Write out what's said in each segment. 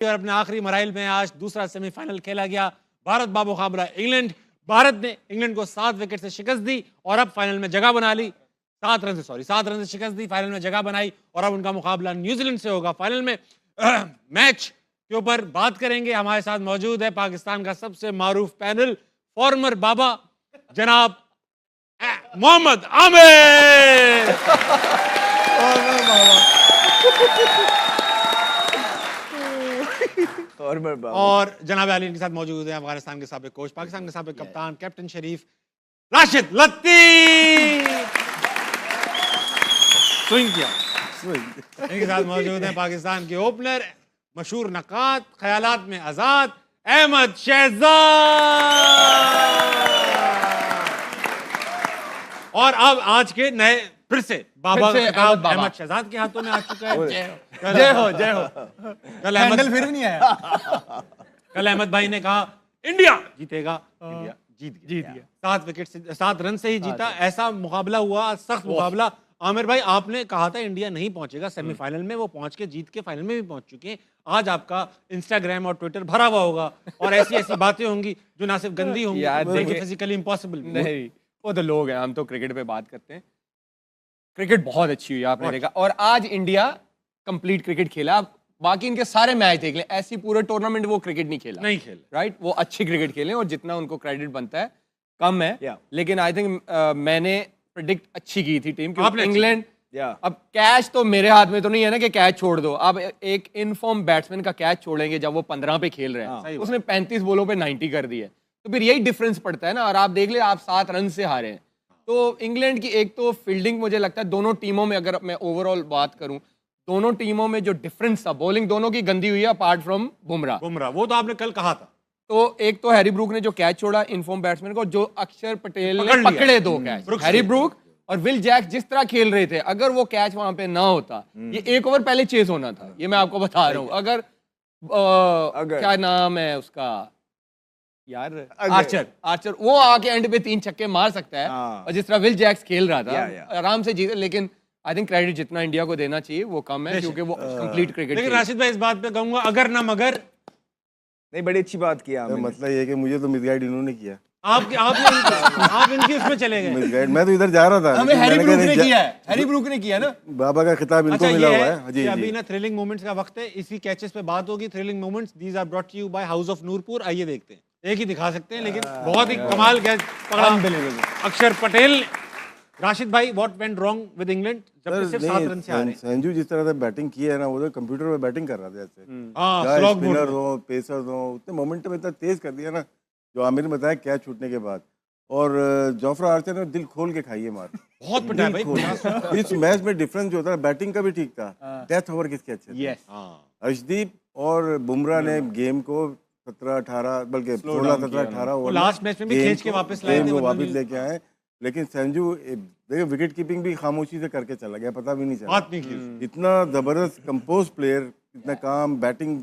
और अपने आखिरी मराइल में आज दूसरा सेमीफाइनल खेला गया। भारत बामुकाबला इंग्लैंड। भारत ने इंग्लैंड को 7 विकेट से शिकस्त दी और अब फाइनल में जगह बना ली। 7 रन से शिकस्त दी, फाइनल में जगह बनाई और अब उनका मुकाबला न्यूजीलैंड से होगा फाइनल में। मैच के ऊपर बात करेंगे। हमारे साथ मौजूद है पाकिस्तान का सबसे मारूफ पैनल, फॉर्मर बाबा जनाब मोहम्मद आमिर। और जनाब अली के साथ मौजूद है अफगानिस्तान के साबिक कोच, पाकिस्तान के साबिक कप्तान, कैप्टन शरीफ राशिद लतीफ। स्विंग किया। इनके साथ मौजूद है पाकिस्तान के ओपनर, मशहूर नकात, ख्यालात में आजाद, अहमद शहजाद। और अब आज के नए फिर से बाबा अहमद शहजाद के हाथों में आ चुका है। जय हो जय हो। कल अहमद फिर नहीं आया। कल अहमद भाई ने कहा इंडिया जीतेगा, इंडिया जीत गया। 7 विकेट से 7 रन से ही जीता। ऐसा मुकाबला हुआ, सख्त मुकाबला। आमिर भाई, आपने कहा था इंडिया नहीं पहुंचेगा सेमीफाइनल में, वो पहुंच के जीत के फाइनल में भी पहुंच चुके हैं। आज आपका इंस्टाग्राम और ट्विटर भरा हुआ होगा और ऐसी ऐसी बातें होंगी जो ना सिर्फ गंदी होंगी, फिजिकली इम्पॉसिबल नहीं। वो तो लोग हैं, हम तो क्रिकेट पे बात करते हैं। क्रिकेट बहुत अच्छी हुई, आपने देखा। और आज इंडिया कंप्लीट क्रिकेट खेला। बाकी इनके सारे मैच देख लें, ऐसी पूरे टूर्नामेंट वो क्रिकेट नहीं खेला, राइट। वो अच्छी क्रिकेट खेले और जितना उनको क्रेडिट बनता है कम है। लेकिन आई थिंक मैंने प्रेडिक्ट अच्छी की थी टीम, क्योंकि इंग्लैंड अब कैच तो मेरे हाथ में तो नहीं है ना कि कैच छोड़ दो। अब एक इनफॉर्म बैट्समैन का कैच छोड़ेंगे जब वो 15 पे खेल रहे हैं, उसने 35 बॉलों पे 90 कर दी है, तो फिर यही डिफरेंस पड़ता है ना। और आप देख ले, आप 7 रन से हारे हैं। तो इंग्लैंड की एक तो फील्डिंग, मुझे लगता है दोनों टीमों में, अगर मैं ओवरऑल बात करूं, दोनों टीमों में जो डिफरेंस था, बॉलिंग दोनों की गंदी हुई है अपार्ट फ्रॉम बुमराह। वो तो आपने कल कहा था। तो एक तो हैरी ब्रूक ने जो कैच छोड़ा इनफॉर्म बैट्समैन को, जो अक्षर पटेल ने पकड़े 2 कैच, हैरी ब्रूक और विल जैक जिस तरह खेल रहे थे, अगर वो कैच वहां पे ना होता, ये 1 ओवर पहले चेस होना था। ये मैं आपको बता रहा हूँ। अगर क्या नाम है उसका यार, आर्चर वो आके एंड पे 3 छक्के मार सकता है। और जिस तरह विल जैक्स खेल रहा था, आराम से जीते। लेकिन आई थिंक क्रेडिट जितना इंडिया को देना चाहिए वो कम है, क्योंकि वो कंप्लीट क्रिकेट। लेकिन राशिद भाई, इस बात पे कहूंगा, अगर ना मगर नहीं, बड़ी अच्छी बात किया। मतलब ये कि मुझे तो मिसगाइड इन्होंने किया। आप इनकी उसमें चले गए। मिसगाइड, मैं तो इधर जा रहा था। हमें हैरी ब्रूक ने किया है, हैरी ब्रूक ने किया ना। बाबा का खिताब इनको मिला हुआ है। जी, अभी ना थ्रिलिंग मोमेंट्स का वक्त है, इसी कैचेस पे बात होगी। Thrilling moments, these are brought to you by House of Noorpur. आइए देखते हैं। एक ही दिखा सकते हैं, लेकिन बहुत ही कमाल कैच पकड़ा अक्षर पटेल। राशिद भाई, what went wrong with England जब सिर्फ 7 रन से हारे? संजू जिस तरह से बैटिंग की है ना, वो तो कंप्यूटर पे बैटिंग कर रहा था ऐसे। स्पिनर हो, पेसर हो, उतने मोमेंटम इतना तेज कर दिया ना, जो आमिर ने बताया कैच छूटने के बाद। और जोफ्रा आर्चर ने दिल खोल के खाई है मार, बहुत पिटा है भाई। इस मैच में डिफरेंस जो था, बैटिंग का भी ठीक था, डेथ ओवर किसके अच्छे थे। अर्शदीप और बुमराह ने गेम को 17-18 बल्कि 16-17-18 ओवर लास्ट मैच में भी खींच के वापस लाए थे, वापस लेके आए। लेकिन संजू देखिए विकेट कीपिंग भी खामोशी से करके चला गया, पता भी नहीं चला। इतना जबरदस्त कंपोज प्लेयर, इतना काम, बैटिंग,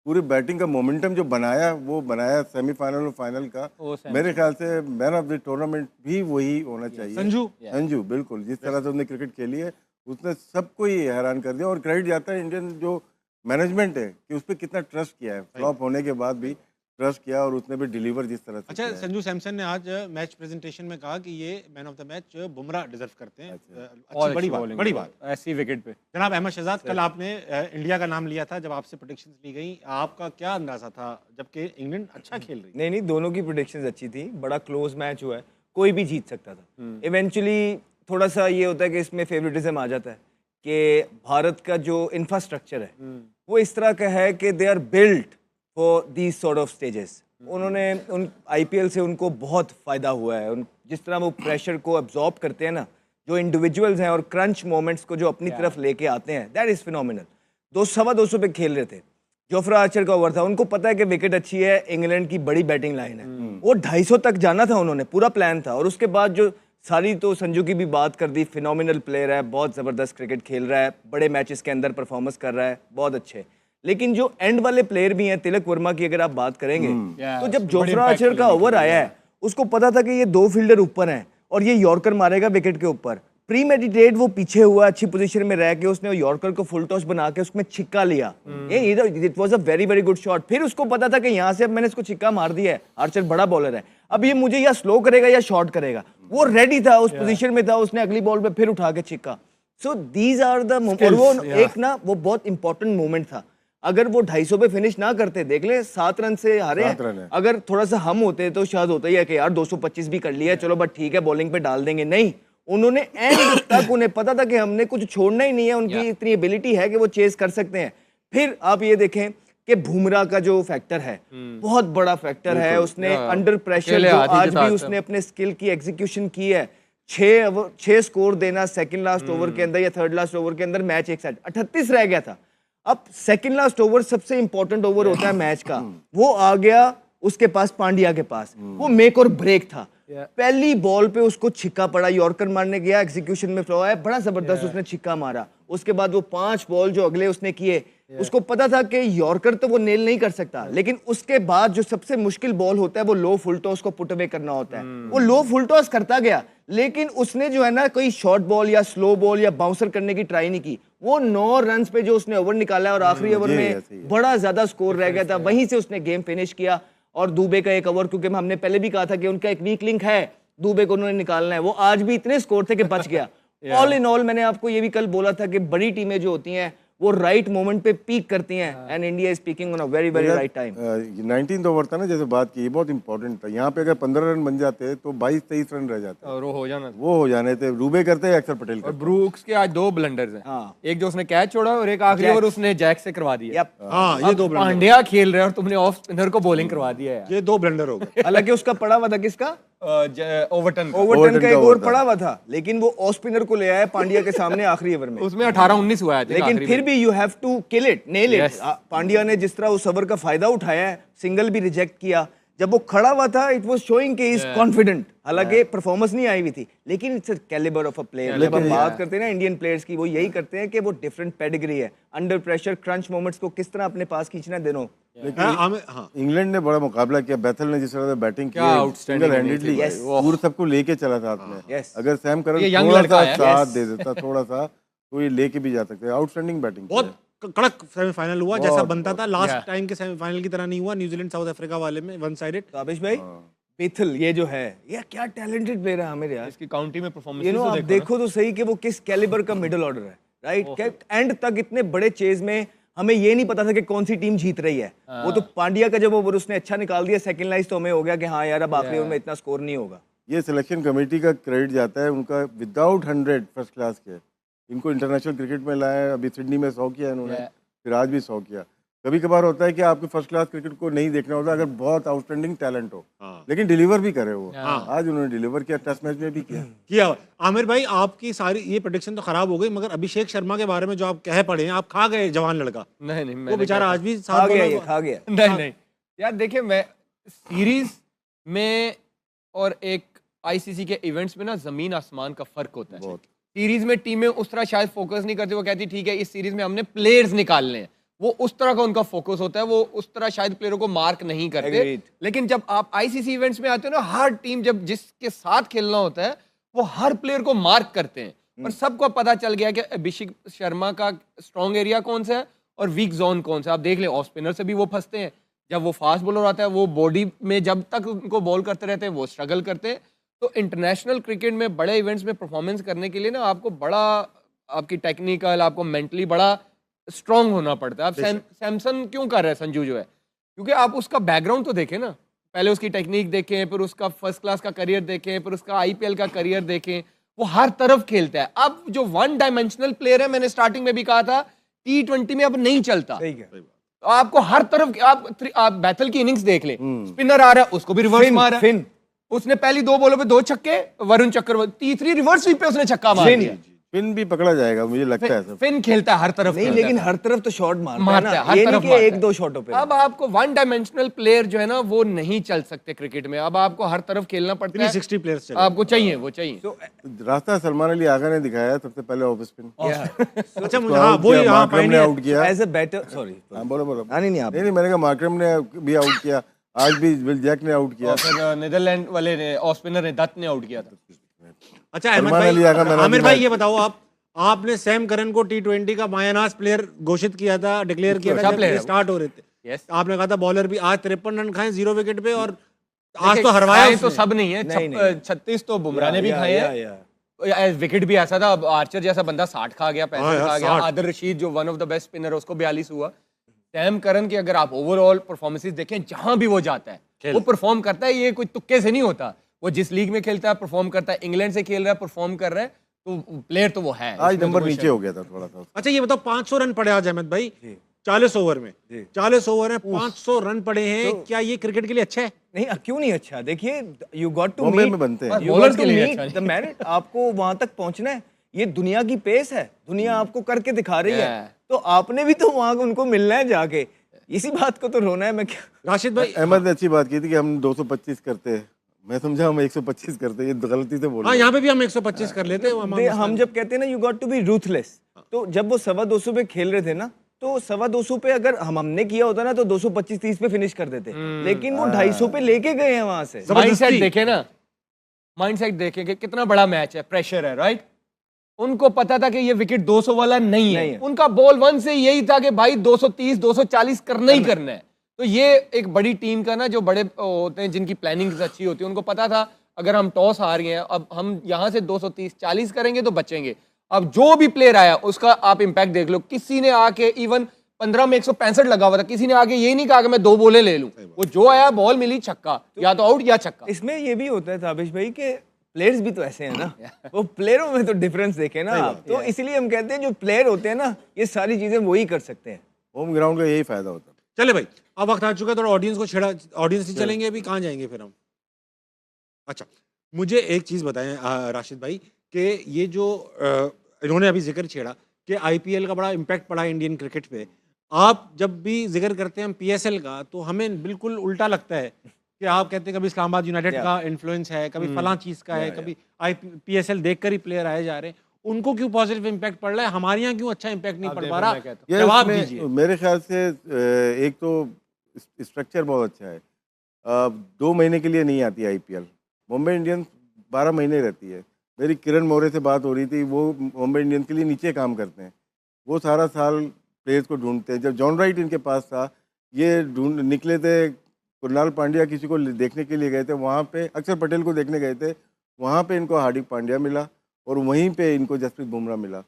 पूरी बैटिंग का मोमेंटम जो बनाया, वो बनाया सेमीफाइनल और फाइनल का। मेरे ख्याल से मैन ऑफ द टूर्नामेंट भी वही होना चाहिए। संजू बिल्कुल, जिस तरह से उसने क्रिकेट खेली है, उसने सबको ही हैरान कर दिया। और क्रेडिट जाता है इंडियन जो मैनेजमेंट है कि उस पर कितना ट्रस्ट किया है, फ्लॉप होने के बाद भी ट्रस्ट किया और उसने भी डिलीवर जिस तरह से। अच्छा, संजू सैमसन ने आज मैच प्रेजेंटेशन में कहा कि ये man of the match Bumrah deserve करते हैं। अच्छी बड़ी बात ऐसी विकेट पे। जनाब अहमद शहजाद, कल आपने इंडिया का नाम लिया था जब आपसे प्रेडिक्शंस ली गई, आपका क्या अंदाजा था जबकि इंग्लैंड अच्छा खेल रही? नहीं, दोनों की प्रेडिक्शंस अच्छी थी। बड़ा क्लोज मैच हुआ है, कोई भी जीत सकता था। इवेंचुअली थोड़ा सा ये होता है कि इसमें फेवरेटिज्म आ जाता है कि भारत का जो इंफ्रास्ट्रक्चर है वो इस तरह का है कि they are built for these sort of stages. उन्होंने उन आईपीएल से उनको बहुत फ़ायदा हुआ है। जिस तरह वो प्रेशर को अब्जॉर्ब करते हैं ना, जो इंडिविजुअल्स हैं, और क्रंच मोमेंट्स को जो अपनी तरफ लेके आते हैं, दैट इज़ फिनोमिनल। 200 पे खेल रहे थे, जोफ्रा आर्चर का ओवर था, उनको पता है कि विकेट अच्छी है, इंग्लैंड की बड़ी बैटिंग लाइन है, वो 250 तक जाना था, उन्होंने पूरा प्लान था। और उसके बाद जो सारी, तो संजू की भी बात कर दी, फिनोमिनल प्लेयर है, बहुत ज़बरदस्त क्रिकेट खेल रहा है, बड़े मैचेस के अंदर परफॉर्मेंस कर रहा है, बहुत अच्छे। लेकिन जो एंड वाले प्लेयर भी हैं, तिलक वर्मा की अगर आप बात करेंगे, तो जब जोफ्रा आर्चर का ओवर आया है, उसको पता था कि ये 2 फील्डर ऊपर हैं और ये यॉर्कर मारेगा विकेट के ऊपर, प्रीमेडिटेट वो पीछे हुआ, अच्छी पोजीशन में रह के उसने यॉर्कर को फुल टॉस बना के उसमें छिक्का लिया। It was a very very good shot. फिर उसको पता था कि यहाँ से अब मैंने इसको छिक्का मार दिया है, आर्चर बड़ा बॉलर है, अब ये मुझे या स्लो करेगा या शॉर्ट करेगा। वो रेडी था, उस पोजीशन में था, उसने अगली बॉल पे फिर उठा के छिक्का। सो दीज आर द और वो एक ना वो बहुत इंपॉर्टेंट मोमेंट था। अगर वो 250 पे फिनिश ना करते, देख ले 7 रन से हारे हैं। अगर थोड़ा सा हम होते तो शायद होता ही है कि यार 225 भी कर लिया है, चलो बट ठीक है बॉलिंग पे डाल देंगे। नहीं, उन्होंने एंड तक उन्हें पता था कि हमने कुछ छोड़ना ही नहीं है, उनकी इतनी एबिलिटी है कि वो चेस कर सकते हैं। फिर आप ये देखें कि बुमराह का जो फैक्टर है बहुत बड़ा फैक्टर है। उसने अंडर प्रेशर जो आज भी उसने अपने स्किल की एग्जीक्यूशन की है। 6 स्कोर देना सेकंड लास्ट ओवर के अंदर या थर्ड लास्ट ओवर के अंदर, मैच एक साइड 38 रह गया था। अब सेकंड लास्ट ओवर सबसे इंपॉर्टेंट ओवर होता है मैच का, वो आ गया उसके पास, पांड्या के पास। वो मेक और ब्रेक था। पहली बॉल पे उसको छिक्का पड़ा, यॉर्कर मारने गया, एग्जीक्यूशन में फ्लो आया, बड़ा जबरदस्त उसने छिक्का मारा। उसके बाद वो 5 बॉल जो अगले उसने किए, उसको पता था कि यॉर्कर तो वो नेल नहीं कर सकता, लेकिन उसके बाद जो सबसे मुश्किल बॉल होता है वो लो फुल टॉस को पुट अवे करना होता है। वो लो फुल टॉस करता गया, लेकिन उसने जो है ना कोई शॉर्ट बॉल या स्लो बॉल या बाउंसर करने की ट्राई नहीं की। वो 9 रन पे जो उसने ओवर निकाला और आखिरी ओवर में बड़ा ज्यादा स्कोर रह गया था, वहीं से उसने गेम फिनिश किया। और दुबे का एक ओवर, क्योंकि हमने पहले भी कहा था कि उनका एक वीक लिंक है, दुबे को उन्होंने निकालना है, वो आज भी इतने स्कोर थे कि बच गया। ऑल इन ऑल मैंने आपको ये भी कल बोला था कि बड़ी टीमें जो होती हैं वो राइट मोमेंट पे पीक करती हैं, and India is peeking on a very very right time. 19th over था ना, जैसे बात की, ये बहुत इंपॉर्टेंट था। यहाँ पे अगर 15 रन बन जाते तो 22-23 रन रह जाते और वो हो जाने थे। रूबे करते हैं, अक्षर पटेल और करते। ब्रूक्स के आज 2 ब्लंडर्स हैं। एक जो उसने कैच छोड़ा और एक आखिरी ओवर उसने जैक से करवा दिया। हाँ, ये 2 ब्लंडर। पांड्या खेल रहे हैं और तुमने ऑफ स्पिनर को बॉलिंग करवा दिया है। ये 2 ब्लंडर हो गए। हालांकि उसका पड़ा हुआ था किसका, ओवरटन का एक ओवर पड़ा हुआ था, लेकिन वो ऑफ स्पिनर को ले आया पांड्या के सामने आखिरी ओवर में। उसमें 18-19 हुआ है, लेकिन फिर भी you have to kill it, nail it. Pandya ने जिस तरह उस ओवर का फायदा उठाया है, सिंगल भी रिजेक्ट किया, जब वो खड़ा हुआ था इट वाज शोइंग कि इज कॉन्फिडेंट। हालांकि परफॉर्मेंस नहीं आई हुई थी, लेकिन it's a calibre of a player. जब हम बात करते हैं ना इंडियन प्लेयर्स की, वो यही करते हैं कि वो डिफरेंट पेडिग्री है, अंडर प्रेशर क्रंच मोमेंट्स को किस तरह अपने पास खींचना है दोनों। इंग्लैंड ने बड़ा मुकाबला किया, बैथल ने जिस तरह से बैटिंग की, सिंगल हैंडेडली पूरा सबको लेके चला था हाथ में। अगर सैम करन थोड़ा सा साथ दे देता, थोड़ा सा, तो ये लेके भी जा सकते हैं। आउटस्टैंडिंग बैटिंग, बहुत कड़क सेमीफाइनल हुआ, जैसा बनता था। लास्ट टाइम के सेमीफाइनल की तरह नहीं हुआ, न्यूजीलैंड साउथ अफ्रीका वाले में वन साइडेड। काबिश भाई, बेथल ये जो है, ये क्या टैलेंटेड प्लेयर है आमिर यार। इसकी काउंटी में परफॉर्मेंस यू नो, आप देखो तो सही कि वो किस कैलिबर का मिडिल ऑर्डर है, राइट। एंड तक इतने बड़े चेज में हमें ये नहीं पता था कि कौन सी टीम जीत रही है। वो तो पांड्या का जब ओवर उसने अच्छा निकाल दिया सेकंड लाइस, तो हमें हो गया कि हाँ यार अब आखिरी ओवर में इतना स्कोर नहीं होगा। ये सिलेक्शन कमेटी का क्रेडिट जाता है उनका, विदाउट 100 फर्स्ट क्लास के इनको इंटरनेशनल क्रिकेट में लाया। अभी सिडनी में 100 किया इन्होंने, फिर आज भी 100 किया। कभी कभार होता है कि आपको फर्स्ट क्लास क्रिकेट को नहीं देखना होता अगर बहुत आउटस्टैंडिंग टैलेंट हो, लेकिन डिलीवर भी करे वो। आज उन्होंने डिलीवर किया, टेस्ट मैच में भी किया। आमिर भाई, आपकी सारी ये प्रेडिक्शन तो खराब हो गई, मगर अभिषेक शर्मा के बारे में जो आप कह पड़े हैं, आप खा गए जवान लड़का। नहीं, वो बेचारा आज भी खा गया। नहीं यार, देखिए मैं सीरीज में और एक आईसीसी के इवेंट्स में ना जमीन आसमान का फर्क होता है। सीरीज में टीमें उस तरह शायद फोकस नहीं करती, वो कहती ठीक है इस सीरीज में हमने प्लेयर्स निकालने हैं, वो उस तरह का उनका फोकस होता है, वो उस तरह शायद प्लेयरों को मार्क नहीं करते। लेकिन जब आप आईसीसी इवेंट्स में आते हो ना, हर टीम जब जिसके साथ खेलना होता है वो हर प्लेयर को मार्क करते हैं, और सबको पता चल गया कि अभिषेक शर्मा का स्ट्रॉन्ग एरिया कौन सा है और वीक जोन कौन सा। आप देख लें, ऑफ स्पिनर से भी वो फंसते हैं, जब वो फास्ट बॉलर आता है वो बॉडी में जब तक उनको बॉल करते रहते हैं वो स्ट्रगल करते हैं। तो इंटरनेशनल क्रिकेट में बड़े इवेंट्स में परफॉर्मेंस करने के लिए ना आपको बड़ा, आपकी टेक्निकल, आपको मेंटली बड़ा स्ट्रांग होना पड़ता है। अब सैमसन क्यों कर रहा है संजू जो है, क्योंकि आप उसका बैकग्राउंड तो देखें ना, पहले उसकी टेक्निक देखें, फिर उसका फर्स्ट क्लास का करियर देखें, फिर उसका आईपीएल का करियर देखें, वो हर तरफ खेलता है। अब जो वन डायमेंशनल प्लेयर है, मैंने स्टार्टिंग में भी कहा था, T20 में अब नहीं चलता। आपको हर तरफ, आप बैथल की इनिंग्स देख ले, स्पिनर आ रहा है उसको भी रिवर्स मारा, उसने पहली 2 बॉलों पे 2 छक्के, वरुण चक्रवर्ती तीसरी रिवर्स स्वीप पे उसने छक्का मार दिया। फिन भी पकड़ा जाएगा मुझे लगता है। फिन खेलता है हर तरफ नहीं, लेकिन हर तरफ तो शॉट मारता है ना, हर ये तरफ नहीं कि 1-2 शॉटों पे। अब आपको वन डायमेंशनल प्लेयर जो है ना वो नहीं चल सकते क्रिकेट में, अब आपको हर तरफ खेलना पड़ता है। 360 प्लेयर्स आपको चाहिए, वो चाहिए। रास्ता सलमान अली आगा ने दिखाया सबसे पहले ऑफ स्पिन। अच्छा, हां वो यहां मार्करम ने आउट किया एज अ बैटर। सॉरी, बोलो। नहीं, मैंने कहा मार्करम ने भी आउट किया, आज भी विल जैक ने आउट किया, फिर नीदरलैंड वाले ने ऑफ स्पिनर ने दत्त ने आउट किया था। अच्छा अहमद सलमान अली आगा भाई, मैन ऑफ आमिर द भाई मैच। ये बताओ आपने सैम करन को T20 का मायानाज प्लेयर घोषित किया था, डिक्लेयर किया था अच्छा जब player ये है वो। स्टार्ट हो रहे थे। Yes. आपने कहा था बॉलर भी आज 53 रन खाए 0 विकेट पे, और आज देखिए, तो हरवाया खाए तो उसने। सब नहीं है, नहीं। 36 तो बुमराह ने भी खाए हैं। या विकेट भी ऐसा था, आर्चर जैसा बंदा 60 खा गया, 65 यार, खा गया, 60। आदिल रशीद जो one of the best spinner है उसको 42 हुआ। सैम करन की अगर आप ओवरऑल परफॉर्मेंसेस देखें, जहां भी वो जाता है वो परफॉर्म करता है, ये कोई तुक्के से नहीं होता। वो जिस लीग में खेलता है परफॉर्म करता है, इंग्लैंड से खेल रहा है परफॉर्म कर रहा है, तो प्लेयर तो वो है। आज इसमें तो नंबर कोई नीचे शक हो गया था थोड़ा सा। अच्छा ये बताओ 500 रन पड़े आज अहमद भाई 40 ओवर में, 40 ओवर में 500 रन पड़े हैं, क्या ये क्रिकेट के लिए अच्छा है? नहीं, क्यों नहीं अच्छा? देखिए, you got to Bombay meet, में बनते हैं। और यू bowlers गॉट के टू लिए मीट अच्छा द मेरिट। आपको वहां तक पहुंचना है, ये दुनिया की पेस है, दुनिया आपको करके दिखा रही है, Yeah. तो आपने भी तो वहां उनको मिलना है जाके। इसी बात को तो रोना है। मैं क्या, राशिद भाई, अहमद ने अच्छी बात की थी कि हम 225 करते हैं, मैं समझा हम 125 करते हैं, ये गलती से बोल हाँ यहाँ पे भी हम 125 कर लेते हैं। हम जब कहते हैं ना you got to be ruthless, तो जब वो 225 पे खेल रहे थे ना, तो 225 पे अगर हमने किया होता ना तो 225-30 पे फिनिश कर देते, लेकिन वो 250 पे लेके गए हैं वहां से। माइंडसेट देखे ना, माइंडसेट देखें कि कितना बड़ा मैच है, प्रेशर है, राइट। उनको पता था कि ये विकेट 200 वाला नहीं है, उनका बॉल 1 से यही था कि भाई 230 240 करना ही करना है। तो ये एक बड़ी टीम का ना, जो बड़े होते हैं जिनकी प्लानिंग अच्छी होती है, उनको पता था अगर हम टॉस हार गए हैं, अब हम यहाँ से 230-40 करेंगे तो बचेंगे। अब जो भी प्लेयर आया उसका आप इम्पैक्ट देख लो, किसी ने आके इवन 15 में 165 लगा हुआ था, किसी ने आके यही नहीं कहा कि मैं 2 बॉलें ले लूं, वो जो आया बॉल मिली छक्का, या तो आउट या छक्का। इसमें ये भी होता है ताबिश भाई के प्लेयर्स भी तो ऐसे हैं ना, वो प्लेयरों में तो डिफरेंस देखे ना आप, तो इसीलिए हम कहते हैं जो प्लेयर होते हैं ना, ये सारी चीजें वही कर सकते हैं। होम ग्राउंड का यही फायदा होता है। चले भाई, अब वक्त आ चुका है, थोड़ा ऑडियंस को छेड़ा, ऑडियंस ही चलेंगे अभी, कहाँ जाएंगे फिर हम? अच्छा मुझे एक चीज़ बताएं राशिद भाई, कि ये जो इन्होंने अभी जिक्र छेड़ा कि आईपीएल का बड़ा इम्पैक्ट पड़ा है इंडियन क्रिकेट पे, आप जब भी जिक्र करते हैं हम पीएसएल का, तो हमें बिल्कुल उल्टा लगता है कि आप कहते हैं कभी इस्लामाबाद यूनाइटेड का इन्फ्लुएंस है, कभी फलां चीज़ का है, कभी पीएसएल देखकर ही प्लेयर आए जा रहे हैं। उनको क्यों पॉजिटिव इम्पैक्ट पड़ रहा है, हमारे यहाँ क्यों अच्छा इम्पैक्ट नहीं पड़ पा रहा? ये जवाब इसमें दीजिए। मेरे ख्याल से एक तो स्ट्रक्चर बहुत अच्छा है। 2 महीने के लिए नहीं आती आईपीएल, मुंबई इंडियंस 12 महीने रहती है। मेरी किरण मौर्य से बात हो रही थी, वो मुंबई इंडियंस के लिए नीचे काम करते हैं, वो सारा साल प्लेयर्स को ढूंढते हैं। जब जॉन राइट इनके पास था, ये ढूंढ निकले थे, कुणाल पांड्या किसी को देखने के लिए गए थे, वहाँ पे अक्षर पटेल को देखने गए थे, वहाँ पे इनको हार्दिक पांड्या मिला, और वहीं पे इनको जसप्रीत बुमराह मिला।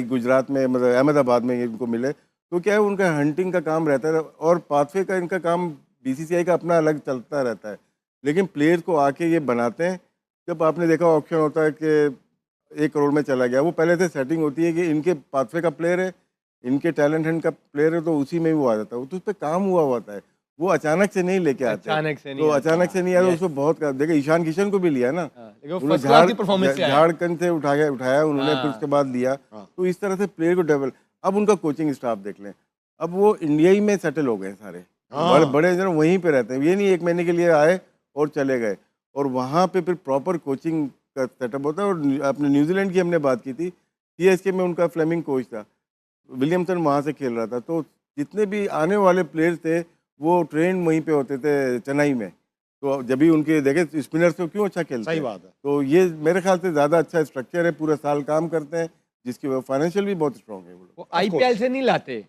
गुजरात में मतलब अहमदाबाद में इनको मिले, तो क्या है उनका हंटिंग का काम रहता है, और पाथवे का इनका काम बीसीसीआई का अपना अलग चलता रहता है, लेकिन प्लेयर्स को आके ये बनाते हैं। जब आपने देखा ऑप्शन होता है कि 1 करोड़ में चला गया, वो पहले से सेटिंग होती है कि इनके पाथवे का प्लेयर है, इनके टैलेंट हंट का प्लेयर है, तो उसी में ही वो आ जाता है, तो उस पर काम हुआ होता है, वो अचानक से नहीं लेके आते। अचानक से नहीं तो आता। अचानक से नहीं आया, उसमें बहुत देखिए ईशान किशन को भी लिया ना, लेकिन वो उन्होंने first class की performance से आया। झारखंड से उठाया उन्होंने, फिर उसके बाद लिया। तो इस तरह से प्लेयर को डेवलप, अब उनका कोचिंग स्टाफ देख लें, अब वो इंडिया ही में सेटल हो गए सारे, बड़े जन वहीं पे रहते हैं, ये नहीं 1 महीने के लिए आए और चले गए, और वहाँ पे फिर प्रॉपर कोचिंग का सेटअप होता है। और अपने न्यूजीलैंड की हमने बात की थी, सीएसके में उनका फ्लेमिंग कोच था, विलियमसन वहाँ से खेल रहा था, तो जितने भी आने वाले प्लेयर्स थे वो ट्रेन वहीं पे होते थे चेन्नई में, तो जब भी उनके देखे स्पिनर्स तो क्यों अच्छा खेलते हैं। सही बात है। तो ये मेरे ख्याल से ज़्यादा अच्छा स्ट्रक्चर है, पूरा साल काम करते हैं, जिसकी वजह फाइनेंशियल भी बहुत स्ट्रॉन्ग है। वो आईपीएल से नहीं लाते,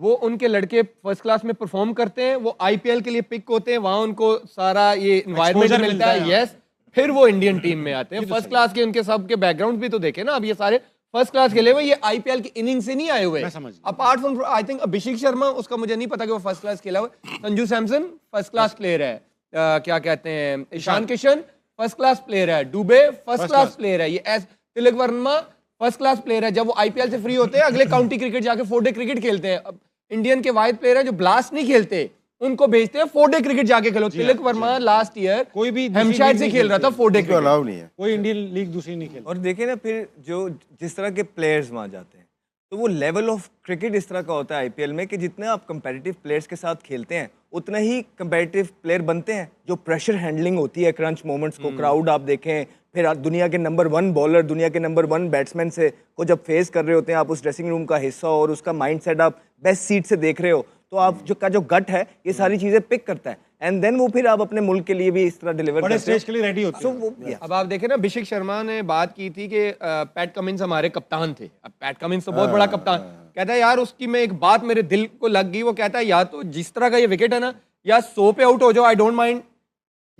वो उनके लड़के फर्स्ट क्लास में परफॉर्म करते हैं, वो आईपीएल के लिए पिक होते हैं, वहां उनको सारा ये एनवायरनमेंट Exposure मिलता है। मिलता है। यस, फिर वो इंडियन टीम में आते हैं। फर्स्ट क्लास के उनके सबके बैकग्राउंड भी तो देखे ना, अब ये सारे फर्स्ट क्लास खेले हुए, ये आईपीएल की इनिंग से नहीं आए हुए। मैं समझ गया। Apart from I think Abhishek Sharma, उसका मुझे नहीं पता कि वो फर्स्ट क्लास खेला हुआ। Sanju Samson first class player है, क्या कहते हैं, Ishan Kishan first class player है, दुबे फर्स्ट क्लास प्लेयर है, ये Tilak Varma first class player है। जब वो आईपीएल से फ्री होते हैं, अगले काउंटी क्रिकेट जाके 4 डे क्रिकेट खेलते हैं। अब इंडियन के वाहिद प्लेयर है जो ब्लास्ट नहीं खेलते, उनको भेजते हैं 4 डे क्रिकेट जाके खेलो। तिलक वर्मा लास्ट ईयर कोई भी हेम्पशायर से खेल रहा था 4 डे उसको क्रिकेट। अलाउ नहीं है। कोई इंडियन लीग दूसरी नहीं खेल। और देखें ना फिर जो जिस तरह के प्लेयर्स वहाँ जाते हैं, तो वो लेवल ऑफ क्रिकेट इस तरह का होता है आईपीएल में कि जितने आप कंपेटिटिव प्लेयर्स के साथ खेलते हैं, उतना ही कंपेटिटिव प्लेयर बनते हैं। जो प्रेशर हैंडलिंग होती है, क्रंच मोमेंट्स को, क्राउड आप देखें, फिर आप दुनिया के नंबर 1 बॉलर, दुनिया के नंबर 1 बैट्समैन से को जब फेस कर रहे होते हैं, आप उस ड्रेसिंग रूम का हिस्सा और उसका माइंडसेट आप बेस्ट सीट से देख रहे हो, तो आप जो का जो गट है, ये सारी चीज़ें पिक करता है। एंड देन वो फिर आप अपने मुल्क के लिए भी इस तरह डिलीवर बड़े करते हो। स्टेज के लिए रेडी होते So हैं। वो अब आप देखें ना, अभिषेक शर्मा ने बात की थी कि पैट कमिंस हमारे कप्तान थे। अब पैट कमिंस तो बहुत बड़ा कप्तान, कहता है यार उसकी में एक बात मेरे दिल को लग गई। वो कहता है या तो जिस तरह का ये विकेट है ना, या 100 पे आउट हो जाओ, आई डोंट माइंड,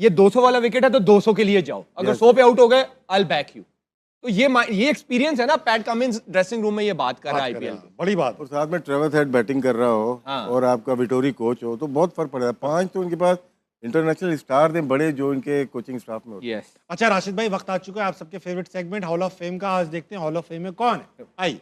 ये 200 वाला विकेट है तो 200 के लिए जाओ, अगर 100 पे आउट हो गए आई बैक यू। तो ये एक्सपीरियंस है ना, पैट कमिंस ड्रेसिंग रूम में ये बात कर रहा है आईपीएल। बड़ी बात। और साथ में ट्रेविस हेड बैटिंग कर रहा हो और आपका विटोरी कोच हो तो बहुत फर्क पड़ेगा। 5 तो उनके पास इंटरनेशनल स्टार थे बड़े जो इनके कोचिंग स्टाफ में होते हैं। यस। अच्छा राशिद भाई, वक्त आ चुका है आप सबके favourite segment hall of fame का। आज देखते हैं हॉल ऑफ फेम में कौन है। आइए।